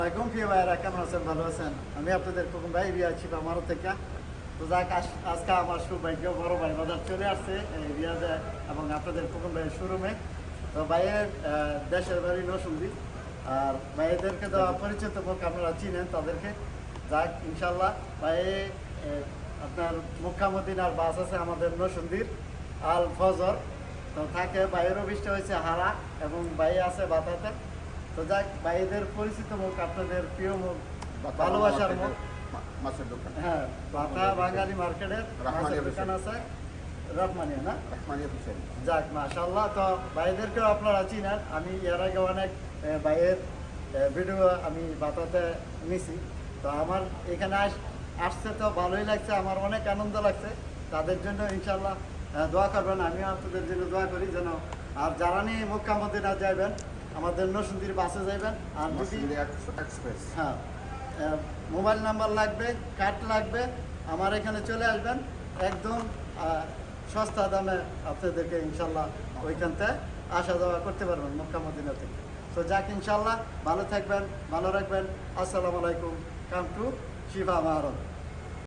আসসালামাইকুম প্রিয় ভাইয়েরা, কেমন আছেন? ভালো আছেন? আমি আপনাদের কুকুম ভাই বিয়াছি আমারও থেকে। তো যাক, আজকে আমার সৌভাগ্য বড় ভাই বাজার চলে আসছে এই রিয়াদে এবং আপনাদের কুকুম ভাইয়ের শোরুমে। তো ভাইয়ের দেশের বাড়ি নরসিংদী, আর ভাইয়েদেরকে তো পরিচিত মুখ আপনারা চিনেন তাদেরকে। যাক ইনশাল্লাহ ভাই আপনার মক্কা-মদিনার বাস আছে আমাদের নরসিংদীর আল ফজর। তো থাকে ভাইয়ের অফিসটা হয়েছে হারা এবং ভাই আছে বাতাতে। তো যাক, ভাইদের পরিচিত মুখ, আপনাদের প্রিয় মুখ, ভালোবাসার মুখ, মাছের দোকান। হ্যাঁ, বাতা বাঙালি মার্কেটের মাছের দোকান আছে রহমানিয়া, না? রহমানিয়া হোসেন। যাক মাশাআল্লাহ। তো ভাইদেরকেও আপনারা চিনেন, আমি এর আগে অনেক ভাইয়ের ভিডিও আমি বাতাতে নিছি। তো আমার এখানে আসছে তো ভালোই লাগছে, আমার অনেক আনন্দ লাগছে। তাদের জন্য ইনশাল্লাহ দোয়া করবেন, আমিও আপনাদের জন্য দোয়া করি যেন। আর যারা নিয়ে মক্কা মদিনা যাবেন, আমাদের নরসিংদীর বাসে যাবেন। আর যদি এক্সপ্রেস, হ্যাঁ, মোবাইল নাম্বার লাগবে, কার্ড লাগবে, আমার এখানে চলে আসবেন। একদম সস্তা দামে আপনাদেরকে ইনশাল্লাহ ওইখানতে আসা যাওয়া করতে পারবেন মক্কা মদিনা থেকে। তো যাক ইনশাল্লাহ, ভালো থাকবেন, ভালো রাখবেন। আসসালামু আলাইকুম। Come to Shifa মাহারত।